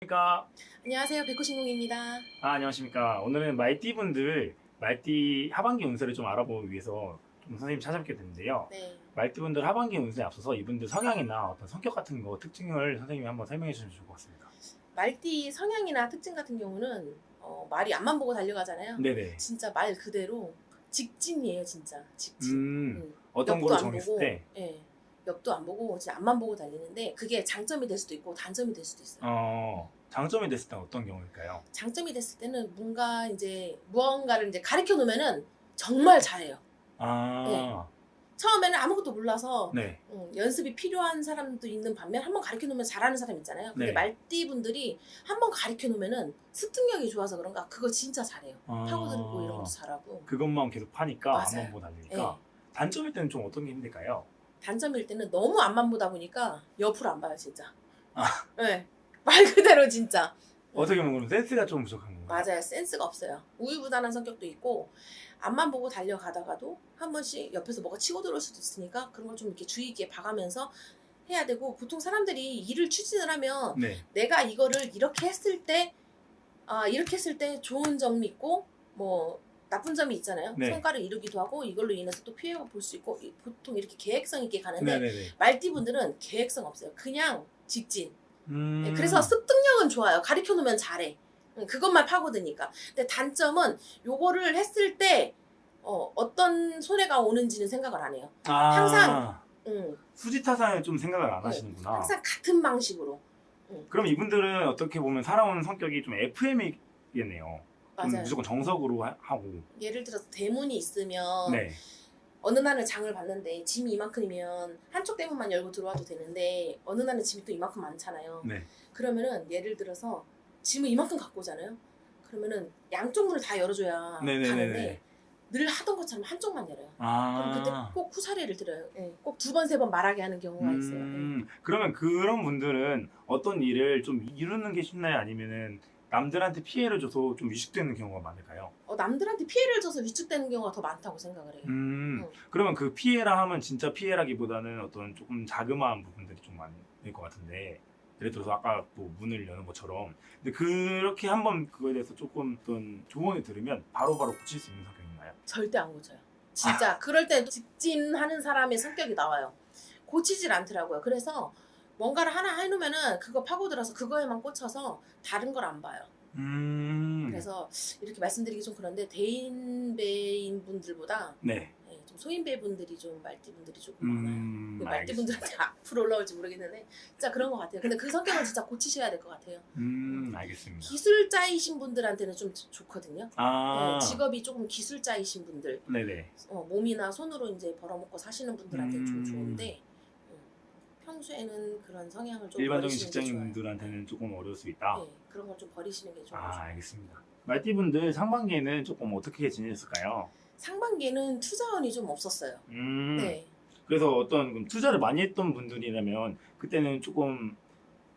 그러니까 안녕하세요. 백호신공입니다. 안녕하십니까. 오늘은 말띠분들 말띠 하반기 운세를 좀 알아보기 위해서 좀 선생님 찾아뵙게 됐는데요. 네. 말띠분들 하반기 운세에 앞서서 이분들 성향이나 어떤 성격 같은 거 특징을 선생님이 한번 설명해 주시면 좋을 것 같습니다. 말띠 성향이나 특징 같은 경우는 말이 앞만 보고 달려가잖아요. 네네. 진짜 말 그대로 직진이에요, 진짜. 직진. 어떤 옆도 거를 안 정했을 보고, 때 예. 옆도 안 보고 진짜 앞만 보고 달리는데 그게 장점이 될 수도 있고 단점이 될 수도 있어요. 장점이 됐을 때 어떤 경우일까요? 장점이 됐을 때는 뭔가 이제 무언가를 이제 가르쳐 놓으면은 정말 잘해요. 네. 처음에는 아무것도 몰라서 네. 연습이 필요한 사람도 있는 반면 한번 가르쳐 놓으면 잘하는 사람 있잖아요. 근데 네. 말띠 분들이 한번 가르쳐 놓으면은 습득력이 좋아서 그런가 그거 진짜 잘해요. 파고들고 이런 것도 잘하고. 그것만 계속 파니까 맞아요. 앞만 보고 달리니까. 네. 단점일 때는 좀 어떤 게 힘들까요? 단점일 때는 너무 앞만 보다 보니까 옆으로 안 봐요, 진짜. 네. 말 그대로 진짜. 어떻게 보면 그럼 센스가 좀 부족한 건가요? 맞아요. 센스가 없어요. 우유부단한 성격도 있고 앞만 보고 달려가다가도 한 번씩 옆에서 뭐가 치고 들어올 수도 있으니까 그런 걸 좀 이렇게 주의 깊게 봐가면서 해야 되고, 보통 사람들이 일을 추진을 하면 네. 내가 이거를 이렇게 했을 때 좋은 점이 있고 뭐 나쁜 점이 있잖아요. 네. 성과를 이루기도 하고 이걸로 인해서 또 피해가 볼 수 있고, 보통 이렇게 계획성 있게 가는데 네네네. 말띠분들은 계획성 없어요. 그냥 직진. 음. 그래서 습득력은 좋아요. 가르쳐 놓으면 잘해. 그것만 파고드니까. 근데 단점은 요거를 했을 때 어떤 손해가 오는지는 생각을 안 해요. 항상 수지타산을 좀 생각을 안 하시는구나. 항상 같은 방식으로. 그럼 이분들은 어떻게 보면 살아오는 성격이 좀 FM이겠네요. 좀 맞아요. 무조건 정석으로 하고. 예를 들어서 대문이 있으면 네. 어느 날은 장을 봤는데 짐이 이만큼이면 한쪽 대문만 열고 들어와도 되는데 어느 날은 짐이 또 이만큼 많잖아요. 네. 그러면은 예를 들어서 짐을 이만큼 갖고 오잖아요. 그러면은 양쪽 문을 다 열어줘야 가는데 늘 하던 것처럼 한쪽만 열어요. 그럼 그때 꼭 후사례를 들어요. 꼭 2번, 3번 말하게 하는 경우가 있어요. 그러면 그런 분들은 어떤 일을 좀 이루는 게 쉽나요? 아니면은 남들한테 피해를 줘서 좀 위축되는 경우가 많을까요? 남들한테 피해를 줘서 위축되는 경우가 더 많다고 생각을 해요. 그러면 그 피해라 하면 진짜 피해라기보다는 어떤 조금 자그마한 부분들이 좀 많을 것 같은데, 예를 들어서 아까 뭐 문을 여는 것처럼. 근데 그렇게 한번 그거에 대해서 조금 어떤 조언을 들으면 바로바로 고칠 수 있는 성격인가요? 절대 안 고쳐요. 진짜 그럴 때 직진하는 사람의 성격이 나와요. 고치질 않더라고요. 그래서 뭔가를 하나 해놓으면은 그거 파고들어서 그거에만 꽂혀서 다른 걸 안 봐요. 그래서 이렇게 말씀드리기 좀 그런데 대인배인 분들보다 네. 좀 소인배 분들이 좀 말띠 분들이 조금 많아요. 말띠 알겠습니다. 분들한테 앞으로 올라올지 모르겠는데 진짜 그런 것 같아요. 근데 그 성격은 진짜 고치셔야 될 것 같아요. 알겠습니다. 기술자이신 분들한테는 좀 좋거든요. 직업이 조금 기술자이신 분들, 네네. 몸이나 손으로 이제 벌어먹고 사시는 분들한테는 좀 좋은데 평소에는 그런 성향을 좀 일반적인 버리시는 게 좋아요. 직장인분들한테는 조금 어려울 수 있다. 네, 그런 걸 좀 버리시는 게 좋아요. 알겠습니다. 말띠분들 상반기에는 조금 어떻게 지내셨을까요? 상반기에는 투자운이 좀 없었어요. 네. 그래서 어떤 그럼 투자를 많이 했던 분들이라면 그때는 조금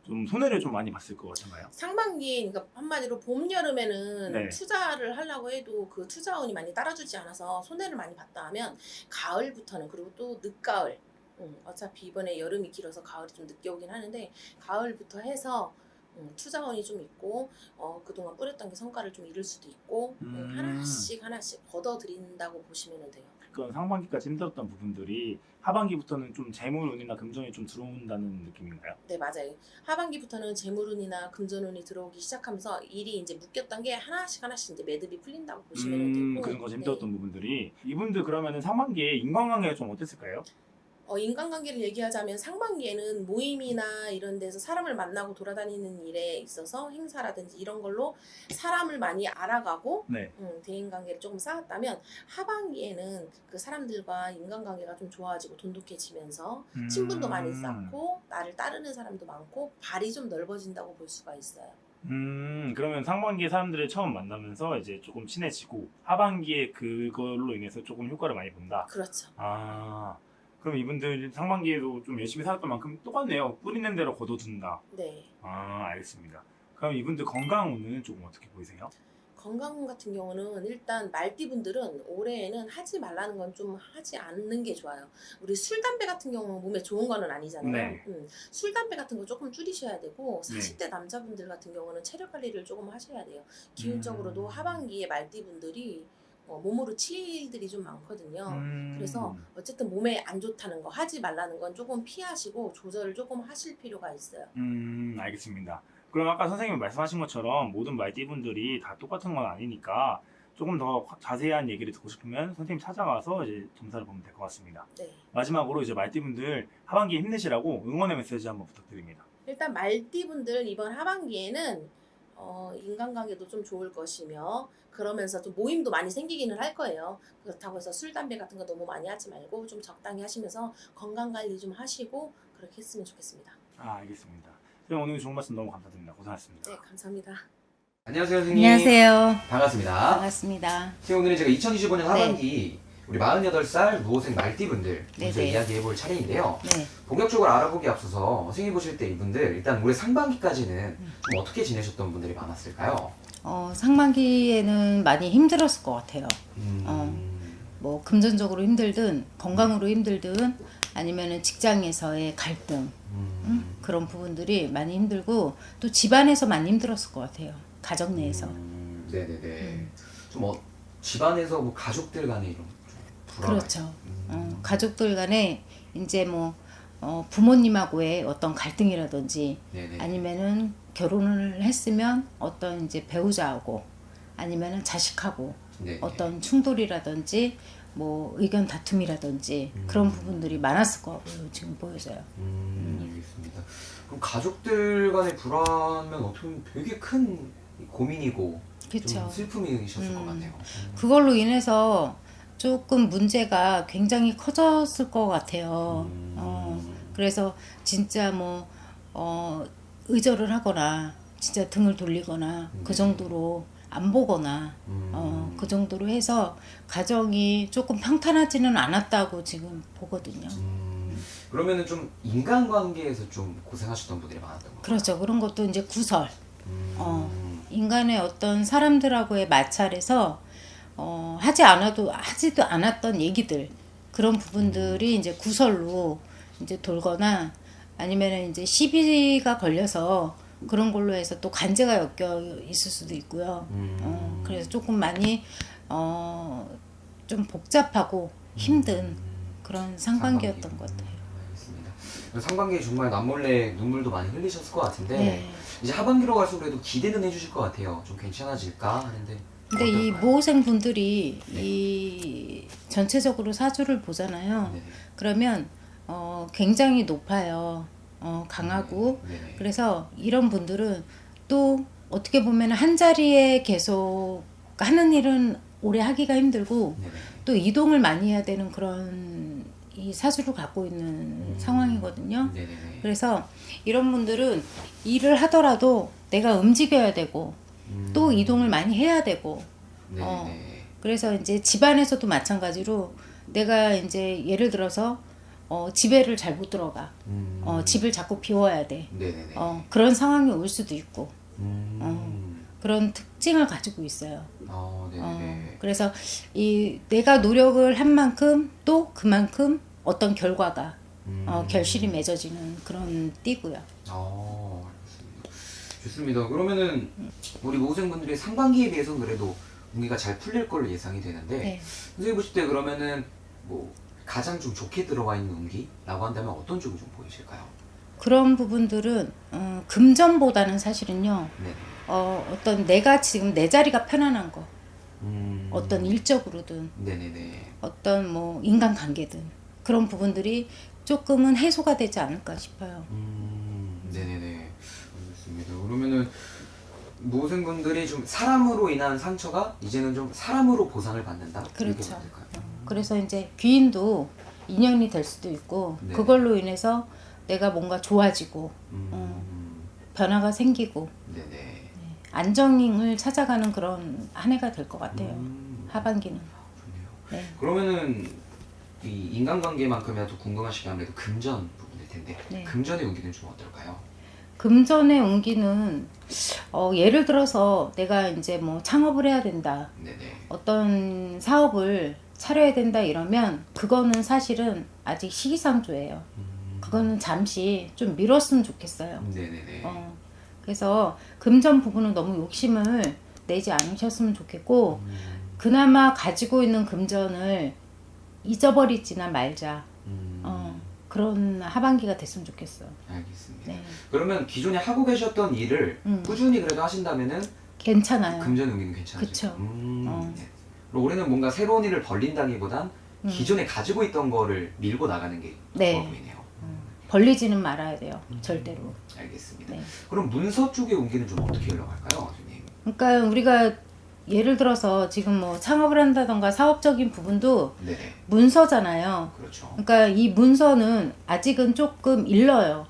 좀 손해를 좀 많이 봤을 것 같은가요? 상반기, 그러니까 한마디로 봄, 여름에는 네. 투자를 하려고 해도 그 투자운이 많이 따라주지 않아서 손해를 많이 봤다 하면 가을부터는, 그리고 또 늦가을, 어차피 이번에 여름이 길어서 가을이 좀 늦게 오긴 하는데 가을부터 해서 투자운이 좀 있고 그동안 뿌렸던 게 성과를 좀 이룰 수도 있고 하나씩 걷어들인다고 보시면 돼요. 그런 상반기까지 힘들었던 부분들이 하반기부터는 좀 재물운이나 금전이 좀 들어온다는 느낌인가요? 네, 맞아요. 하반기부터는 재물운이나 금전운이 들어오기 시작하면서 일이 이제 묶였던 게 하나씩 이제 매듭이 풀린다고 보시면 되고. 그런 거 힘들었던 부분들이. 이분들 그러면은 상반기에 인간관계가 좀 어땠을까요? 인간관계를 얘기하자면 상반기에는 모임이나 이런 데서 사람을 만나고 돌아다니는 일에 있어서 행사라든지 이런 걸로 사람을 많이 알아가고 네. 대인관계를 조금 쌓았다면 하반기에는 그 사람들과 인간관계가 좀 좋아지고 돈독해지면서 친분도 많이 쌓고 나를 따르는 사람도 많고 발이 좀 넓어진다고 볼 수가 있어요. 그러면 상반기에 사람들을 처음 만나면서 이제 조금 친해지고 하반기에 그걸로 인해서 조금 효과를 많이 본다. 그렇죠. 그럼 이분들 상반기에도 좀 열심히 살았던 만큼 똑같네요. 뿌리는 대로 거둬둔다. 네. 알겠습니다. 그럼 이분들 건강운은 조금 어떻게 보이세요? 건강 같은 경우는 일단 말띠분들은 올해에는 하지 말라는 건 좀 하지 않는 게 좋아요. 우리 술, 담배 같은 경우는 몸에 좋은 거는 아니잖아요. 네. 술, 담배 같은 거 조금 줄이셔야 되고 네. 40대 남자분들 같은 경우는 체력 관리를 조금 하셔야 돼요. 기운적으로도 하반기에 말띠분들이 몸으로 치일 일들이 좀 많거든요. 그래서 어쨌든 몸에 안 좋다는 거 하지 말라는 건 조금 피하시고 조절을 조금 하실 필요가 있어요. 알겠습니다. 그럼 아까 선생님이 말씀하신 것처럼 모든 말띠분들이 다 똑같은 건 아니니까 조금 더 자세한 얘기를 듣고 싶으면 선생님 찾아가서 이제 점사를 보면 될 것 같습니다. 네. 마지막으로 이제 말띠분들 하반기에 힘내시라고 응원의 메시지 한번 부탁드립니다. 일단 말띠분들 이번 하반기에는 인간관계도 좀 좋을 것이며 그러면서 좀 모임도 많이 생기기는 할 거예요. 그렇다고 해서 술, 담배 같은 거 너무 많이 하지 말고 좀 적당히 하시면서 건강관리 좀 하시고 그렇게 했으면 좋겠습니다. 알겠습니다. 선생님 오늘 좋은 말씀 너무 감사드립니다. 고생하셨습니다. 네, 감사합니다. 안녕하세요, 선생님. 안녕하세요. 반갑습니다. 반갑습니다. 선생님, 오늘은 제가 2025년 하반기 우리 48살 무호생 말띠분들 먼저 네네. 이야기해볼 차례인데요. 네. 본격적으로 알아보기 앞서서 선생님 보실 때 이분들 일단 올해 상반기까지는 좀 어떻게 지내셨던 분들이 많았을까요? 상반기에는 많이 힘들었을 것 같아요. 음, 뭐 금전적으로 힘들든 건강으로 힘들든 아니면은 직장에서의 갈등 그런 부분들이 많이 힘들고 또 집안에서 많이 힘들었을 것 같아요. 가정 내에서. 네네네. 좀 집안에서 뭐 가족들 간에 이런 좀 불안. 그렇죠. 가족들 간에 이제 뭐 부모님하고의 어떤 갈등이라든지 네네. 아니면은 결혼을 했으면 어떤 이제 배우자하고 아니면은 자식하고 네네. 어떤 충돌이라든지 뭐 의견 다툼이라든지 그런 부분들이 많았을 것 같고요. 지금 보여져요. 알겠습니다. 그럼 가족들 간의 불안면 어떻게 보면 되게 큰 고민이고 좀 그렇죠. 슬픔이셨을 것 같네요. 그걸로 인해서 조금 문제가 굉장히 커졌을 것 같아요. 그래서 진짜 뭐 의절을 하거나 진짜 등을 돌리거나 그 정도로 안 보거나 그 정도로 해서 가정이 조금 평탄하지는 않았다고 지금 보거든요. 그러면은 좀 인간관계에서 좀 고생하셨던 분들이 많았던 거예요. 그렇죠. 그런 것도 이제 구설. 인간의 어떤 사람들하고의 마찰에서 하지도 않았던 얘기들 그런 부분들이 이제 구설로 이제 돌거나 아니면은 이제 시비가 걸려서 그런 걸로 해서 또 간제가 엮여 있을 수도 있고요. 그래서 조금 많이 좀 복잡하고 힘든 그런 상반기였던 것 같아요. 알겠습니다. 상반기에 정말 남몰래 눈물도 많이 흘리셨을 것 같은데 네. 이제 하반기로 갈수록 그래도 기대는 해주실 것 같아요. 좀 괜찮아질까 하는데. 근데 이 어떨까요? 모호생 분들이 네. 이 전체적으로 사주를 보잖아요. 네네. 그러면 굉장히 높아요. 강하고. 네네. 그래서 이런 분들은 또 어떻게 보면 한 자리에 계속 하는 일은 오래 하기가 힘들고 네네. 또 이동을 많이 해야 되는 그런 이 사주를 갖고 있는 상황이거든요. 네네네. 그래서 이런 분들은 일을 하더라도 내가 움직여야 되고 또 이동을 많이 해야 되고 네네. 그래서 이제 집안에서도 마찬가지로 내가 이제 예를 들어서 집에를 잘 못 들어가 집을 자꾸 비워야 돼 네네네. 그런 상황이 올 수도 있고 음. 그런 특징을 가지고 있어요. 네네. 그래서 이 내가 노력을 한 만큼 또 그만큼 어떤 결과가 결실이 맺어지는 그런 띠고요. 알겠습니다. 좋습니다. 그러면은 우리 모생분들이 상반기에 비해서는 그래도 운기가 잘 풀릴 걸로 예상이 되는데 네. 선생님 보실 때 그러면은 뭐 가장 좀 좋게 들어와 있는 운기라고 한다면 어떤 쪽이 좀 보이실까요? 그런 부분들은 금전보다는 사실은요. 네. 어떤 내가 지금 내 자리가 편안한 거 어떤 일적으로든 네네네. 어떤 뭐 인간관계든 그런 부분들이 조금은 해소가 되지 않을까 싶어요. 네네네. 알겠습니다. 그러면은 모생분들이 좀 사람으로 인한 상처가 이제는 좀 사람으로 보상을 받는다. 이렇게 그렇죠. 봐야 될까요? 그래서 이제 귀인도 인연이 될 수도 있고 네. 그걸로 인해서 내가 뭔가 좋아지고 변화가 생기고 네네. 안정을 찾아가는 그런 한 해가 될 것 같아요. 하반기는. 좋네요. 네. 그러면은 이 인간관계만큼이라도 궁금하시게 아무래도 금전 부분일 텐데 네. 금전의 운기는 좀 어떨까요? 금전의 운기는 예를 들어서 내가 이제 뭐 창업을 해야 된다. 네네. 어떤 사업을 차려야 된다 이러면 그거는 사실은 아직 시기상조예요. 그거는 잠시 좀 미뤘으면 좋겠어요. 네네네. 그래서 금전 부분은 너무 욕심을 내지 않으셨으면 좋겠고 그나마 가지고 있는 금전을 잊어버리지나 말자. 그런 하반기가 됐으면 좋겠어. 알겠습니다. 네. 그러면 기존에 하고 계셨던 일을 꾸준히 그래도 하신다면은 괜찮아요. 금전 운기는 괜찮으시죠? 그쵸. 네. 그리고 올해는 뭔가 새로운 일을 벌린다기보단 기존에 가지고 있던 거를 밀고 나가는 게 네. 좋아 보이네요. 벌리지는 말아야 돼요. 절대로. 알겠습니다. 네. 그럼 문서 쪽의 운기는 좀 어떻게 흘러갈까요, 선생님? 그러니까 우리가 예를 들어서 지금 뭐 창업을 한다던가 사업적인 부분도 네, 문서잖아요. 그렇죠. 그러니까 이 문서는 아직은 조금 일러요.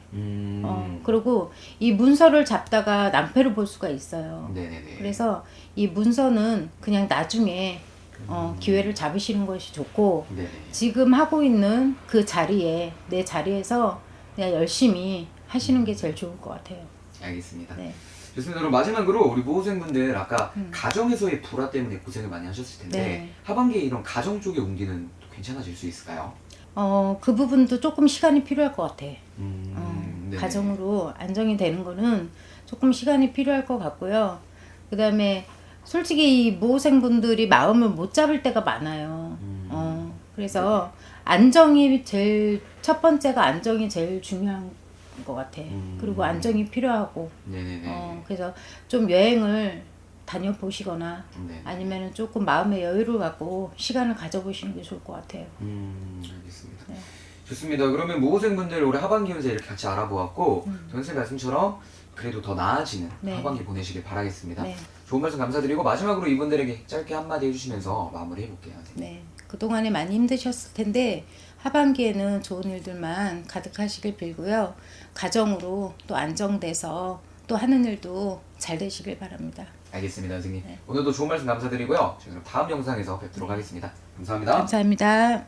그리고 이 문서를 잡다가 낭패를 볼 수가 있어요. 네네네. 그래서 이 문서는 그냥 나중에 기회를 잡으시는 것이 좋고 네네. 지금 하고 있는 그 자리에 내 자리에서 그냥 열심히 하시는 게 제일 좋을 것 같아요. 알겠습니다. 네. 좋습니다. 그럼 마지막으로 우리 모호생분들 아까 가정에서의 불화 때문에 고생을 많이 하셨을 텐데 네. 하반기에 이런 가정 쪽의 운기는 또 괜찮아질 수 있을까요? 그 부분도 조금 시간이 필요할 것 같아. 네네. 가정으로 안정이 되는 거는 조금 시간이 필요할 것 같고요. 그 다음에 솔직히 이 모호생분들이 마음을 못 잡을 때가 많아요. 그래서 안정이 제일 첫 번째가 안정이 제일 중요한 것 같아. 그리고 안정이 필요하고. 네네네. 그래서 좀 여행을 다녀보시거나 네. 아니면 조금 마음의 여유를 갖고 시간을 가져보시는 게 좋을 것 같아요. 알겠습니다. 네. 좋습니다. 그러면 모호생분들 올해 하반기 운세 이렇게 같이 알아보았고 선생님 말씀처럼 그래도 더 나아지는 네. 하반기 보내시길 바라겠습니다. 네. 좋은 말씀 감사드리고 마지막으로 이분들에게 짧게 한마디 해주시면서 마무리 해볼게요. 선생님. 네. 그동안에 많이 힘드셨을 텐데 하반기에는 좋은 일들만 가득하시길 빌고요. 가정으로 또 안정돼서 또 하는 일도 잘 되시길 바랍니다. 알겠습니다, 선생님. 네. 오늘도 좋은 말씀 감사드리고요. 저희 그럼 다음 영상에서 뵙도록 하겠습니다. 감사합니다. 감사합니다.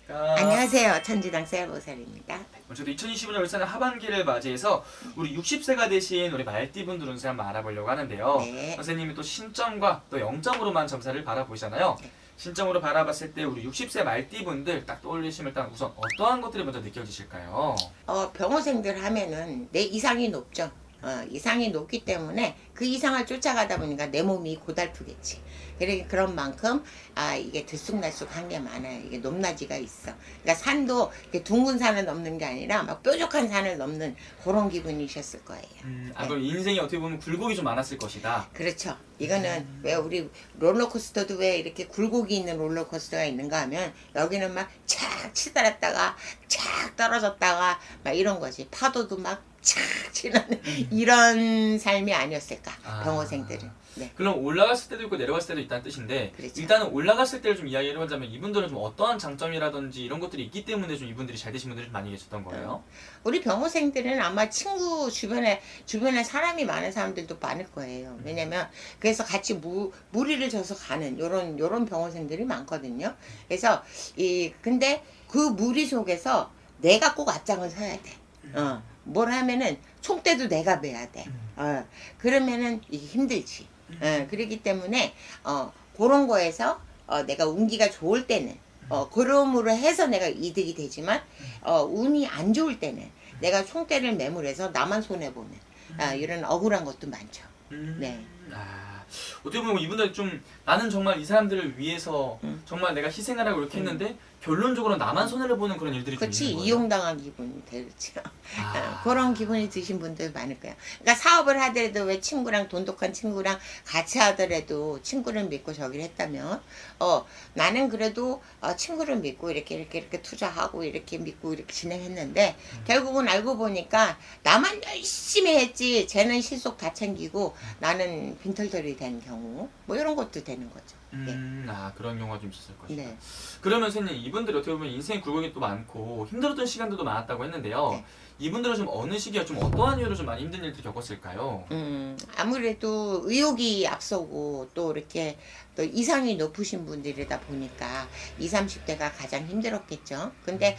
안녕하세요. 천지당 셀보살입니다. 저도 2025년 울산의 하반기를 맞이해서 우리 60세가 되신 우리 말띠분들 운세 한번 알아보려고 하는데요. 네. 선생님이 또 신점과 또 영점으로만 점사를 바라보시잖아요. 네. 신점으로 바라봤을 때 우리 60세 말띠분들 딱 떠올리시면 일단 우선 어떠한 것들이 먼저 느껴지실까요? 병호생들 하면은 내 이상이 높죠. 이상이 높기 때문에 그 이상을 쫓아가다 보니까 내 몸이 고달프겠지. 그런 만큼 이게 들쑥날쑥한 게 많아요. 이게 높낮이가 있어. 그러니까 산도 이렇게 둥근 산을 넘는 게 아니라 막 뾰족한 산을 넘는 그런 기분이셨을 거예요. 그럼 인생이 어떻게 보면 굴곡이 좀 많았을 것이다. 그렇죠. 이거는 왜 우리 롤러코스터도 왜 이렇게 굴곡이 있는 롤러코스터가 있는가 하면 여기는 막 착 치달았다가 착 떨어졌다가 막 이런 거지. 파도도 막 착 치는 이런 삶이 아니었을까. 병호생들은. 네. 그럼 올라갔을 때도 있고 내려갔을 때도 있다는 뜻인데 그렇죠. 일단은 올라갔을 때를 좀 이야기를 해보자면 이분들은 좀 어떠한 장점이라든지 이런 것들이 있기 때문에 좀 이분들이 잘 되신 분들이 좀 많이 계셨던 거예요. 우리 병호생들은 아마 친구 주변에 사람이 많은 사람들도 많을 거예요. 왜냐면 그래서 같이 무리를 져서 가는 요런 병호생들이 많거든요. 그래서 근데 그 무리 속에서 내가 꼭 앞장을 서야 돼. 뭘 하면은 총대도 내가 매야 돼. 그러면은 이게 힘들지. 그렇기 때문에 그런 거에서 내가 운기가 좋을 때는 그럼으로 해서 내가 이득이 되지만 운이 안 좋을 때는 내가 총대를 매물해서 나만 손해 보는 이런 억울한 것도 많죠. 네. 어떻게 보면 이분들 좀 나는 정말 이 사람들을 위해서 정말 내가 희생을 하고 이렇게 했는데 결론적으로 나만 손해를 보는 그런 일들이 좀 그렇지, 있는 거예요. 이용당한 기분이 들죠. 그런 기분이 드신 분들 많을 거예요. 그러니까 사업을 하더라도 왜 친구랑 돈독한 친구랑 같이 하더라도 친구를 믿고 저기를 했다면 나는 그래도 친구를 믿고 이렇게 투자하고 이렇게 믿고 이렇게 진행했는데 결국은 알고 보니까 나만 열심히 했지 쟤는 실속 다 챙기고 나는 빈털털이 된 경우 뭐 이런 것도 되는 거죠. 그런 경우가 좀 있었을 것이다. 네. 그러면 선생님 이분들이 어떻게 보면 인생의 굴곡이 또 많고 힘들었던 시간들도 많았다고 했는데요. 네. 이분들은 좀 어느 시기에 좀 어떠한 이유로 좀 많이 힘든 일들 겪었을까요? 아무래도 의욕이 앞서고 또 이렇게 또 이상이 높으신 분들이다 보니까 20, 30대가 가장 힘들었겠죠. 근데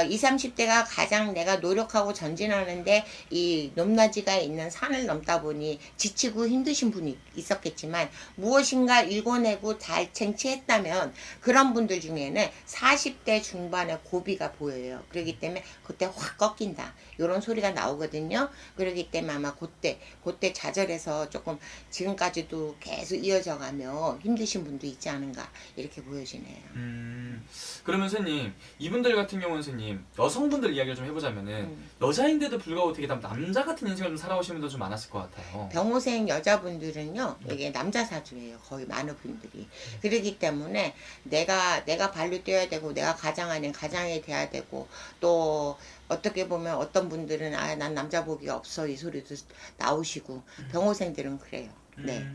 20, 30대가 가장 내가 노력하고 전진하는데 이 높낮이가 있는 산을 넘다 보니 지치고 힘드신 분이 있었겠지만 무엇인가 읽어내고 잘 쟁취했다면 그런 분들 중에는 40대 중반의 고비가 보여요. 그렇기 때문에 그때 확 꺾인다. 이런 소리가 나오거든요. 그렇기 때문에 아마 그때 좌절해서 조금 지금까지도 계속 이어져 가며 힘드신 분도 있지 않은가 이렇게 보여지네요. 그러면 선생님 이분들 같은 경우는 선생님 여성분들 이야기를 좀 해보자면은 여자인데도 불구하고 되게 남자 같은 인생을 좀 살아오신 분도 좀 많았을 것 같아요. 병호생 여자분들은요 이게 남자 사주예요. 거의 많은 분들이. 그렇기 때문에 내가 발로 뛰어야 되고 내가 가장 아닌 가장이 돼야 되고 또 어떻게 보면 어떤 분들은 난 남자 복이 없어 이 소리도 나오시고 병호생들은 그래요. 네.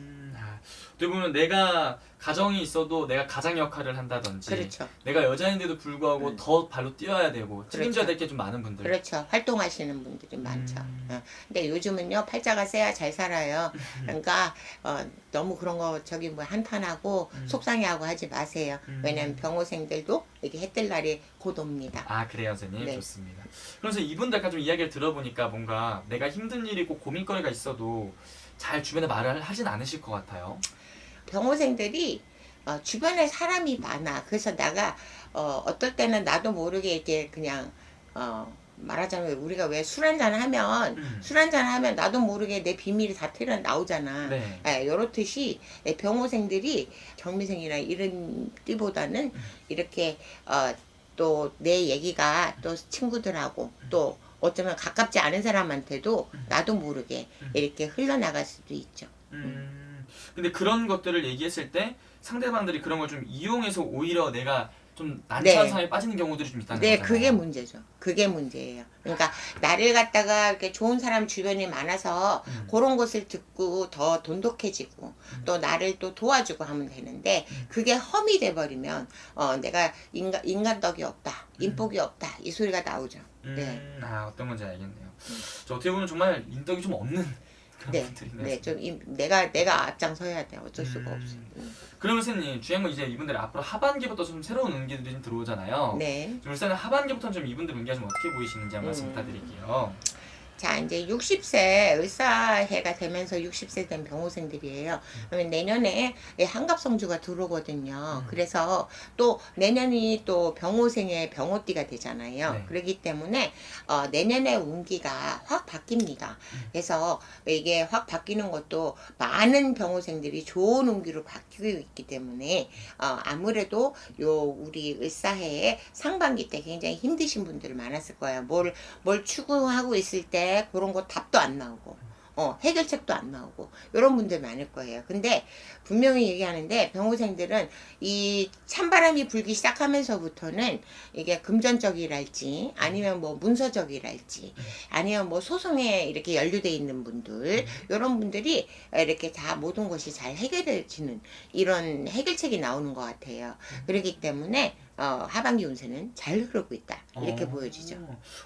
어떻게 보면 내가 가정이 있어도 내가 가장 역할을 한다든지 그렇죠. 내가 여자인데도 불구하고 더 발로 뛰어야 되고 책임져야 될 게 좀 많은 분들. 그렇죠. 활동하시는 분들이 많죠. 근데 요즘은요 팔자가 세야 잘 살아요. 그러니까 너무 그런 거 저기 뭐 한탄하고 속상해하고 하지 마세요. 왜냐면 병호생들도 이게 해뜰 날이 곧 옵니다. 아 그래요 선생님. 네. 좋습니다. 그래서 이분들 아까 좀 이야기를 들어보니까 뭔가 내가 힘든 일이 있고 고민거리가 있어도 잘 주변에 말을 하진 않으실 것 같아요. 병호생들이 주변에 사람이 많아. 그래서 내가 어떨 때는 나도 모르게 이렇게 그냥 말하자면 우리가 왜 술 한잔 하면 나도 모르게 내 비밀이 다 튀어나오잖아. 네. 예, 요렇듯이 병호생들이 경미생이나 이런 띠보다는 이렇게 또 내 얘기가 또 친구들하고 또 어쩌면 가깝지 않은 사람한테도 나도 모르게 이렇게 흘러나갈 수도 있죠. 근데 그런 것들을 얘기했을 때 상대방들이 그런 걸 좀 이용해서 오히려 내가 좀 난처한 네. 상황에 빠지는 경우들이 좀 있다는 네, 거잖아요. 그게 문제죠. 그게 문제예요. 그러니까 나를 갖다가 이렇게 좋은 사람 주변이 많아서 그런 것을 듣고 더 돈독해지고 또 나를 또 도와주고 하면 되는데 그게 험이 돼버리면 내가 인간덕이 없다, 인복이 없다 이 소리가 나오죠. 네. 아 어떤 건지 알겠네요. 저 어떻게 보면 정말 인덕이 좀 없는 그런 네, 분들이네요. 네, 좀 내가 앞장서야 돼. 어쩔 수가 없어. 그러면 선생님 중요한 건 이제 이분들이 앞으로 하반기부터 좀 새로운 운기들이 좀 들어오잖아요. 네. 좀 일단은 하반기부터는 좀 이분들 운기가 좀 어떻게 보이시는지 한 말씀 부탁드릴게요. 자, 이제 60세 을사해가 되면서 60세 된 병호생들이에요. 그러면 내년에 한갑성주가 들어오거든요. 그래서 또 내년이 또 병호생의 병호띠가 되잖아요. 네. 그렇기 때문에 내년에 운기가 확 바뀝니다. 그래서 이게 확 바뀌는 것도 많은 병호생들이 좋은 운기로 바뀌고 있기 때문에 아무래도 우리 을사해의 상반기 때 굉장히 힘드신 분들 많았을 거예요. 뭘 추구하고 있을 때 그런 거 답도 안 나오고 해결책도 안 나오고 이런 분들 많을 거예요. 근데 분명히 얘기하는데 병호생들은 이 찬바람이 불기 시작하면서부터는 이게 금전적이랄지 아니면 뭐 문서적이랄지 아니면 뭐 소송에 이렇게 연루돼 있는 분들 이런 분들이 이렇게 다 모든 것이 잘 해결되지는 이런 해결책이 나오는 것 같아요. 그렇기 때문에 하반기 운세는 잘 흐르고 있다 이렇게 보여지죠.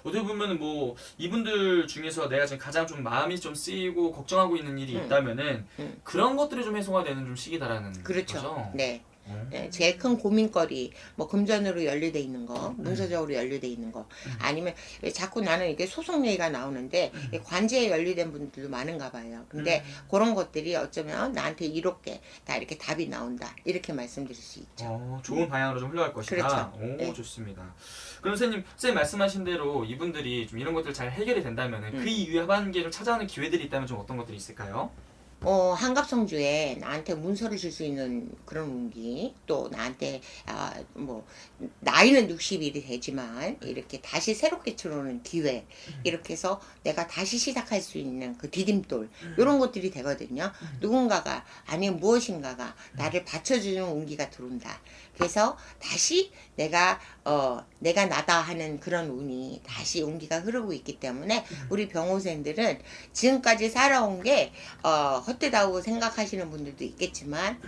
어떻게 보면은 뭐 이분들 중에서 내가 지금 가장 좀 마음이 좀 쓰이고 걱정하고 있는 일이 있다면은 그런 것들이 좀 해소가 되는 좀 시기다라는 그렇죠. 거죠. 네. 네, 제일 큰 고민거리 뭐 금전으로 연루돼 있는 거 문서적으로 연루돼 있는 거 아니면 자꾸 나는 이게 소송 얘기가 나오는데 관제에 연루된 분들도 많은가 봐요. 근데 그런 것들이 어쩌면 나한테 이롭게 다 이렇게 답이 나온다 이렇게 말씀드릴 수 있죠. 좋은 방향으로 좀 흘러갈 것이다. 그렇죠. 오, 네. 좋습니다. 그럼 선생님 말씀하신 대로 이분들이 좀 이런 것들 잘 해결이 된다면은 그 이후에 하반기에 좀 찾아오는 기회들이 있다면 좀 어떤 것들이 있을까요? 한갑성주에 나한테 문서를 줄 수 있는 그런 운기, 또 나한테 뭐 나이는 60일이 되지만 이렇게 다시 새롭게 들어오는 기회, 이렇게 해서 내가 다시 시작할 수 있는 그 디딤돌 이런 것들이 되거든요. 누군가가 아니면 무엇인가가 나를 받쳐주는 운기가 들어온다. 그래서 다시 내가 내가 나다 하는 그런 운이 다시 운기가 흐르고 있기 때문에 우리 병호생들은 지금까지 살아온 게 헛되다고 생각하시는 분들도 있겠지만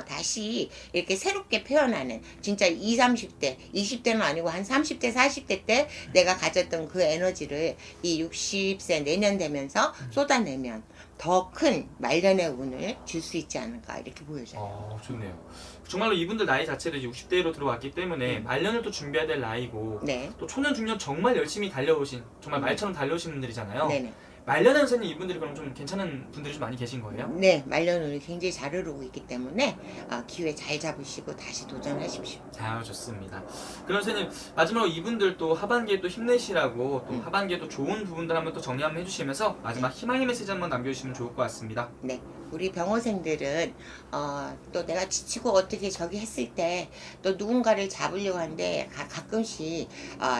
다시 이렇게 새롭게 표현하는 진짜 20, 30대 20대는 아니고 한 30대 40대 때 내가 가졌던 그 에너지를 이 60세 내년 되면서 쏟아내면 더 큰 말년의 운을 줄 수 있지 않을까 이렇게 보여져요. 좋네요. 정말로 이분들 나이 자체도 이제 60대로 들어왔기 때문에 말년을 또 준비해야 될 나이고 네. 또 초년 중년 정말 열심히 달려오신 정말 말처럼 달려오신 분들이잖아요. 네네. 말년에 선생님 이분들이 그럼 좀 괜찮은 분들이 좀 많이 계신 거예요? 네, 말년운이 굉장히 잘 흐르고 있기 때문에 기회 잘 잡으시고 다시 도전하십시오. 자, 좋습니다. 그럼 선생님 마지막으로 이분들 또 하반기에 또 힘내시라고 또 하반기에 또 좋은 부분들 한번 또 정리 한번 해주시면서 마지막 희망의 메시지 한번 남겨주시면 좋을 것 같습니다. 네, 우리 병호생들은 또 내가 지치고 어떻게 저기 했을 때 또 누군가를 잡으려고 하는데 가끔씩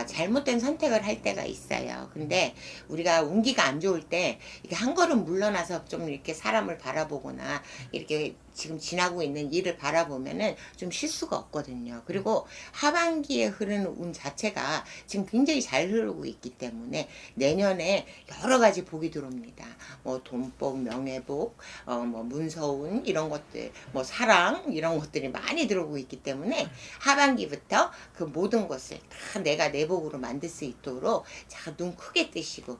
잘못된 선택을 할 때가 있어요. 근데 우리가 운기가 안 좋을 때 이렇게 한 걸음 물러나서 좀 이렇게 사람을 바라보거나 이렇게 지금 지나고 있는 일을 바라보면은 좀 쉴 수가 없거든요. 그리고 하반기에 흐르는 운 자체가 지금 굉장히 잘 흐르고 있기 때문에 내년에 여러 가지 복이 들어옵니다. 뭐 돈복, 명예복, 뭐 문서운 이런 것들, 뭐 사랑 이런 것들이 많이 들어오고 있기 때문에 하반기부터 그 모든 것을 다 내가 내 복으로 만들 수 있도록 자, 눈 크게 뜨시고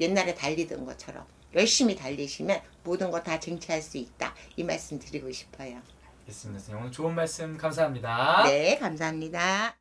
옛날에 달리던 것처럼 열심히 달리시면 모든 거 다 쟁취할 수 있다. 이 말씀 드리고 싶어요. 알겠습니다. 선생님 오늘 좋은 말씀 감사합니다. 네, 감사합니다.